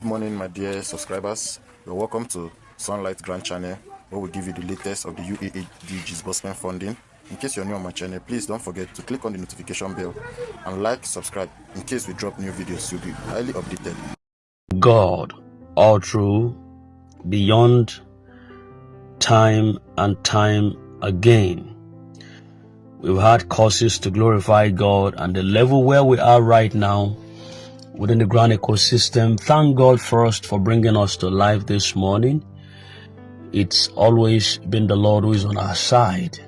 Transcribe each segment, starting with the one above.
Good morning, my dear subscribers. You're welcome to Sunlight Grant channel, where we give you the latest of the UAAG Disbursement funding. In case you're new on my channel, please don't forget to click on the notification bell and subscribe. In case we drop new videos, you'll be highly updated. God, all true, beyond time and time again. We've had causes to glorify God, and the level where we are right now within the grant ecosystem. Thank God first for bringing us to life this morning. It's always been the Lord who is on our side.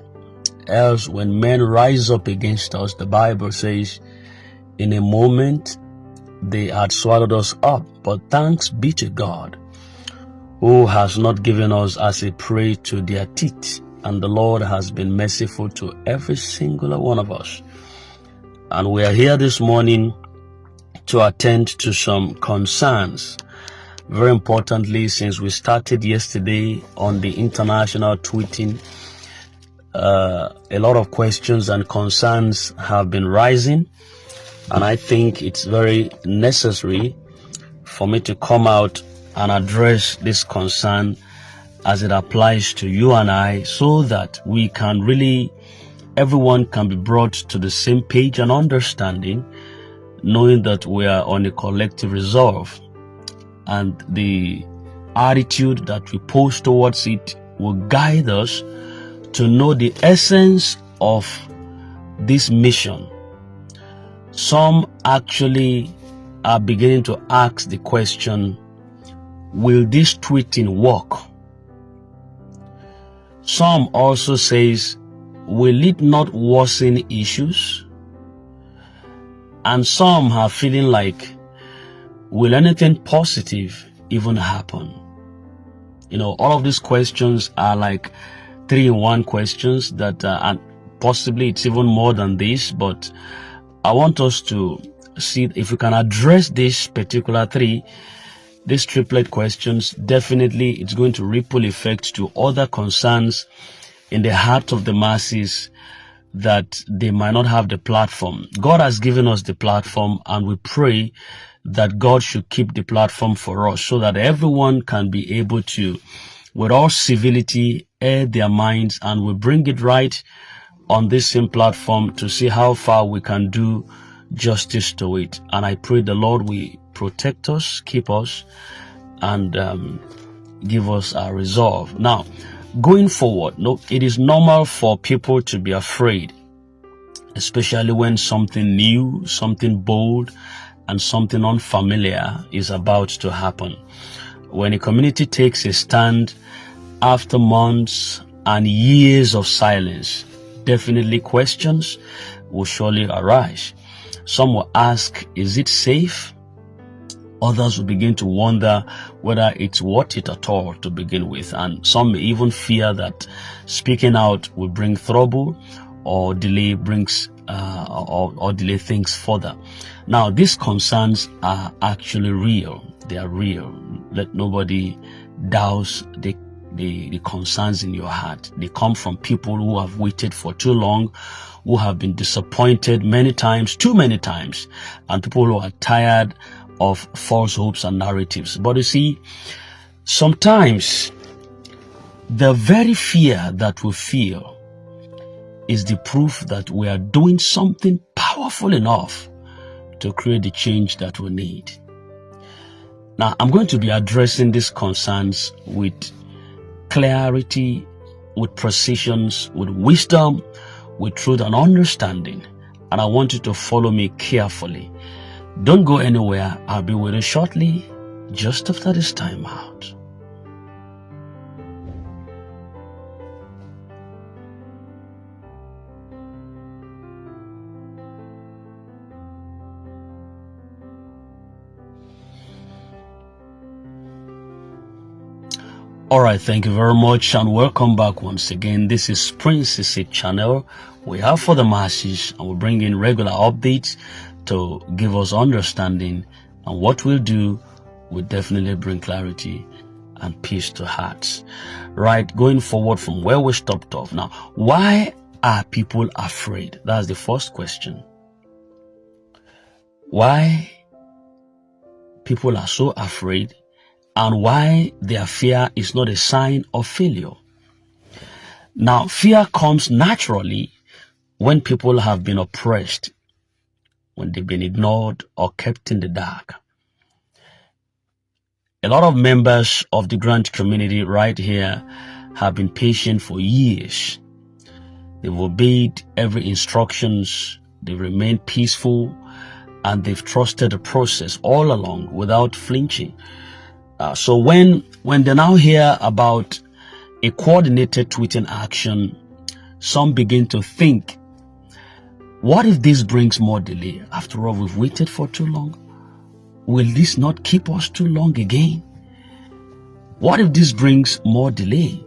Else, when men rise up against us, the Bible says, in a moment they had swallowed us up. But thanks be to God, who has not given us as a prey to their teeth. And the Lord has been merciful to every single one of us. And we are here this morning to attend to some concerns. Very importantly, since we started yesterday on the international tweeting, a lot of questions and concerns have been rising. And I think it's very necessary for me to come out and address this concern as it applies to you and I, so that we can really, everyone can be brought to the same page and understanding, knowing that we are on a collective resolve, and the attitude that we pose towards it will guide us to know the essence of this mission. Some actually are beginning to ask the question, will this tweeting work? Some also says, will it not worsen issues? And some are feeling like, will anything positive even happen? You know, all of these questions are like 3-in-1 questions that, and possibly it's even more than this, but I want us to see if we can address these particular these triplet questions. Definitely it's going to ripple effect to other concerns in the heart of the masses that they might not have the platform. God has given us the platform, and we pray that God should keep the platform for us, so that everyone can be able to, with all civility, air their minds, and we bring it right on this same platform to see how far we can do justice to it. And I pray the Lord will protect us, keep us, and give us our resolve. Now, going forward, it is normal for people to be afraid, especially when something new, something bold, and something unfamiliar is about to happen. When a community takes a stand after months and years of silence, definitely questions will surely arise. Some will ask, is it safe? Others will begin to wonder whether it's worth it at all to begin with. And some may even fear that speaking out will bring trouble or delay or delay things further. Now, these concerns are actually real. They are real. Let nobody douse the concerns in your heart. They come from people who have waited for too long, who have been disappointed many times, too many times, and people who are tired of false hopes and narratives. But you see, sometimes the very fear that we feel is the proof that we are doing something powerful enough to create the change that we need. Now, I'm going to be addressing these concerns with clarity, with precision, with wisdom, with truth and understanding. And I want you to follow me carefully. Don't go anywhere. I'll be with you shortly, just after this time out. Alright, thank you very much and welcome back once again. This is Prince's channel. We have for the masses, and we bring in regular updates to give us understanding, and what we'll do will definitely bring clarity and peace to hearts. Right, going forward from where we stopped off. Now, why are people afraid? That's the first question. Why people are so afraid and why their fear is not a sign of failure. Now, fear comes naturally when people have been oppressed, when they've been ignored or kept in the dark. A lot of members of the grant community right here have been patient for years. They've obeyed every instructions, they've remained peaceful, and they've trusted the process all along without flinching. So when they now hear about a coordinated tweeting action, some begin to think, what if this brings more delay? After all, we've waited for too long. Will this not keep us too long again? What if this brings more delay?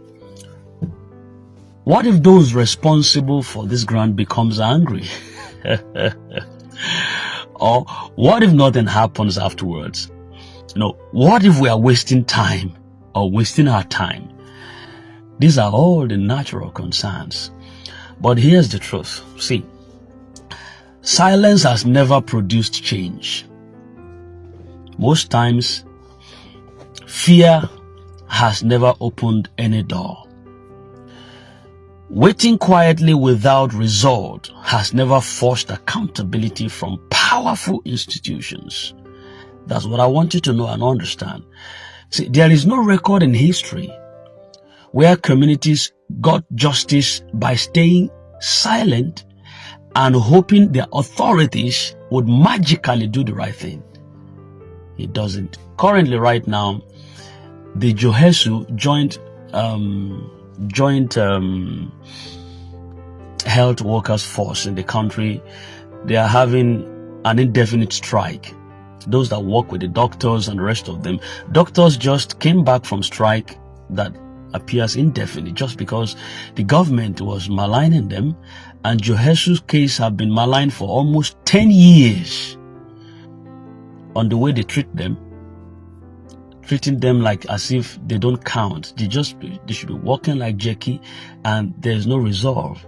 What if those responsible for this grant becomes angry? Or what if nothing happens afterwards? What if we are wasting time or wasting our time? These are all the natural concerns. But here's the truth. See, silence has never produced change. Most times, fear has never opened any door. Waiting quietly without result has never forced accountability from powerful institutions. That's what I want you to know and understand. See, there is no record in history where communities got justice by staying silent and hoping the authorities would magically do the right thing. It doesn't. Currently, right now, the Johesu joint health workers force in the country, they are having an indefinite strike. Those that work with the doctors and the rest of them, doctors just came back from strike that appears indefinite just because the government was maligning them, and Johesu's case have been maligned for almost 10 years on the way they treat them, treating them like as if they don't count. They should be walking like Jackie, and there's no resolve.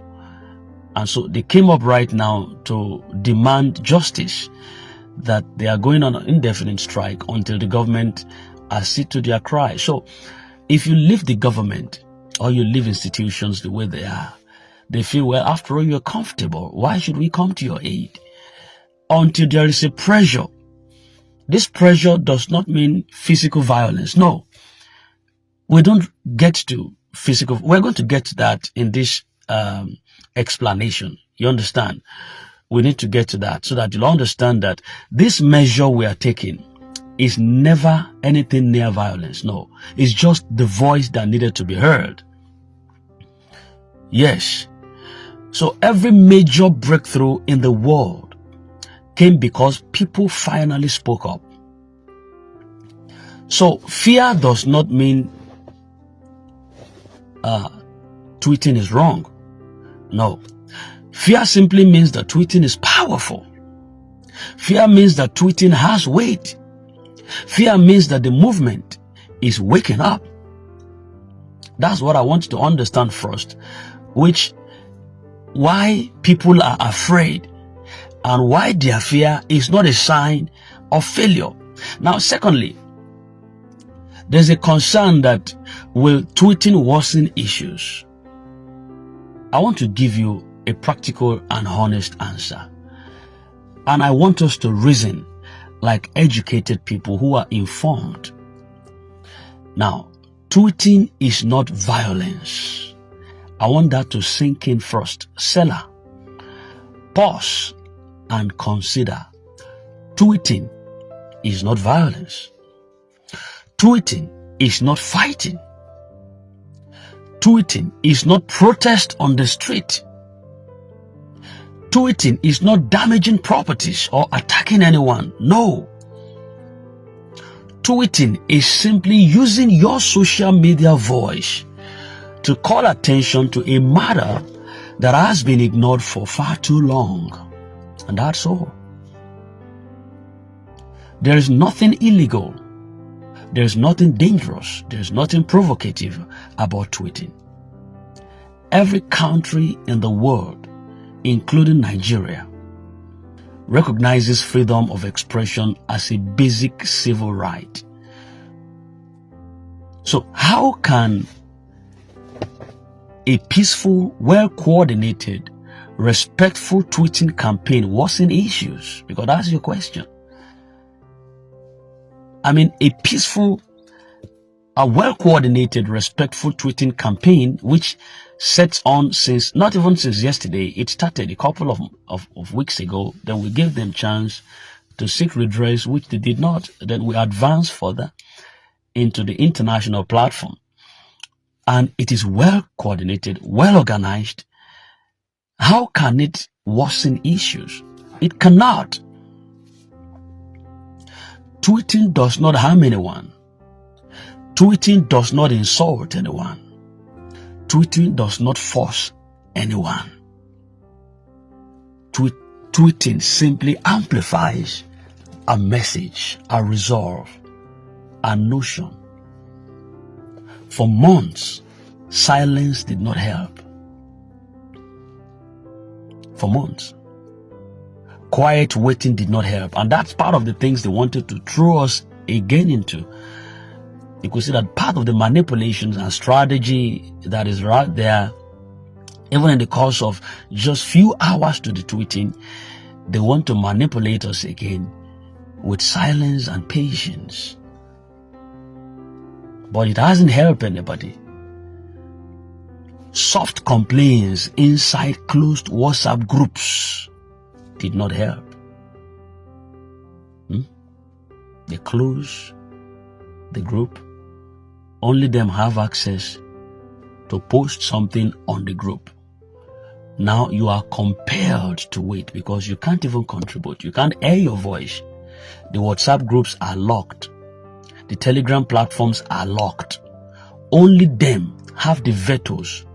And so they came up right now to demand justice, that they are going on an indefinite strike until the government accede to their cry. So if you leave the government or you leave institutions the way they are, they feel, well, after all, you're comfortable. Why should we come to your aid? Until there is a pressure. This pressure does not mean physical violence. No, we don't get to physical. We're going to get to that in this explanation. You understand? We need to get to that so that you'll understand that this measure we are taking is never anything near violence. No, it's just the voice that needed to be heard. Yes. So every major breakthrough in the world came because people finally spoke up. So fear does not mean tweeting is wrong. No. Fear simply means that tweeting is powerful. Fear means that tweeting has weight. Fear means that the movement is waking up. That's what I want you to understand first, why people are afraid and why their fear is not a sign of failure. Now, secondly, there's a concern that will tweeting worsen issues? I want to give you a practical and honest answer. And I want us to reason like educated people who are informed. Now, tweeting is not violence. I want that to sink in first. Seller, pause and consider. Tweeting is not violence. Tweeting is not fighting. Tweeting is not protest on the street. Tweeting is not damaging properties or attacking anyone. No. Tweeting is simply using your social media voice to call attention to a matter that has been ignored for far too long. And that's all. There is nothing illegal. There's nothing dangerous. There's nothing provocative about tweeting. Every country in the world, including Nigeria, recognizes freedom of expression as a basic civil right. So how can a peaceful, well-coordinated, respectful tweeting campaign worsen issues? Because that's your question. I mean, a peaceful, a well-coordinated, respectful tweeting campaign, which sets on since, not even since yesterday, it started a couple of weeks ago. Then we gave them chance to seek redress, which they did not. Then we advanced further into the international platform. And it is well coordinated, well organized. How can it worsen issues? It cannot. Tweeting does not harm anyone. Tweeting does not insult anyone. Tweeting does not force anyone. Tweeting simply amplifies a message, a resolve, a notion. For months, silence did not help. For months. Quiet waiting did not help. And that's part of the things they wanted to throw us again into. You could see that part of the manipulations and strategy that is right there, even in the course of just few hours to the tweeting, they want to manipulate us again with silence and patience. But it hasn't helped anybody. Soft complaints inside closed WhatsApp groups did not help. They close the group. Only them have access to post something on the group. Now you are compelled to wait because you can't even contribute. You can't air your voice. The WhatsApp groups are locked. The Telegram platforms are locked. Only them have the vetoes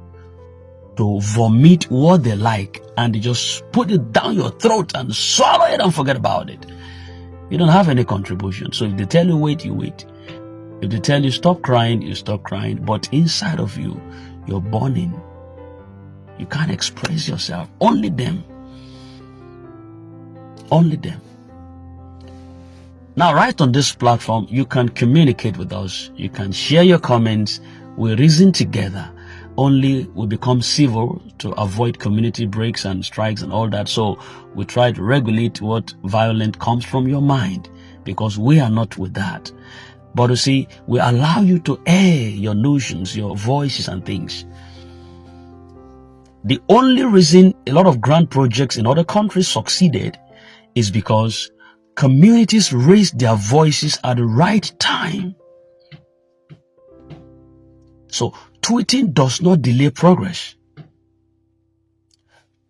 to vomit what they like, and they just put it down your throat and swallow it and forget about it. You don't have any contribution. So if they tell you wait, you wait. If they tell you stop crying, you stop crying. But inside of you, you're burning. You can't express yourself. Only them. Only them. Now, right on this platform, you can communicate with us. You can share your comments. We reason together. Only we become civil to avoid community breaks and strikes and all that. So we try to regulate what violent comes from your mind, because we are not with that. But you see, we allow you to air your notions, your voices and things. The only reason a lot of grant projects in other countries succeeded is because communities raised their voices at the right time. So tweeting does not delay progress.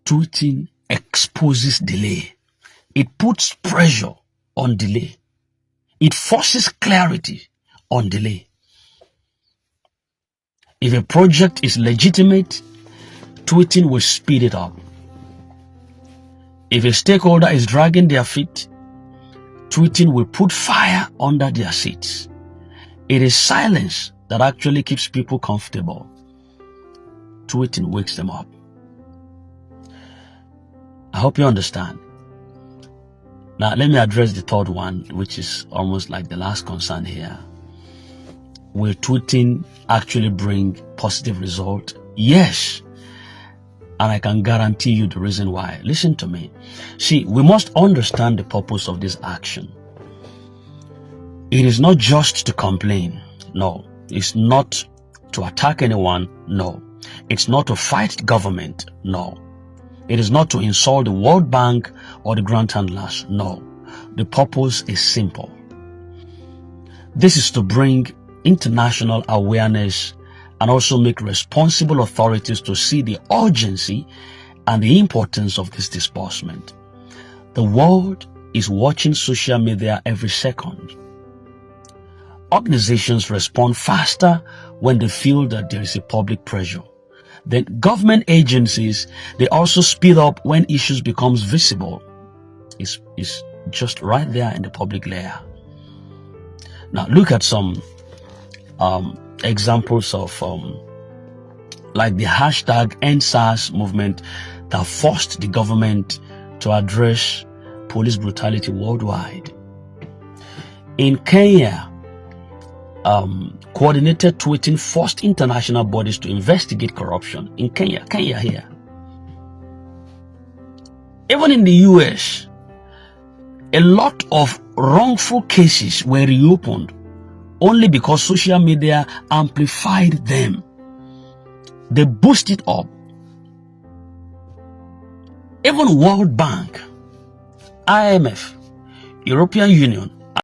Tweeting exposes delay. It puts pressure on delay. It forces clarity on delay. If a project is legitimate, tweeting will speed it up. If a stakeholder is dragging their feet, tweeting will put fire under their seats. It is silence that actually keeps people comfortable. Tweeting wakes them up. I hope you understand. Now, let me address the third one, which is almost like the last concern here. Will tweeting actually bring positive result? Yes. And I can guarantee you the reason why. Listen to me. See, we must understand the purpose of this action. It is not just to complain. No. It's not to attack anyone. No. It's not to fight government. No. It is not to insult the World Bank or the grant handlers. No. The purpose is simple. This is to bring international awareness and also make responsible authorities to see the urgency and the importance of this disbursement. The world is watching social media every second. Organizations respond faster when they feel that there is a public pressure. Then government agencies, they also speed up when issues becomes visible. It's just right there in the public layer. Now look at some examples of like the hashtag EndSARS movement that forced the government to address police brutality worldwide. In Kenya, coordinated tweeting forced international bodies to investigate corruption. In Kenya here. Even in the US, a lot of wrongful cases were reopened only because social media amplified them. They boosted up. Even World Bank, IMF, European Union,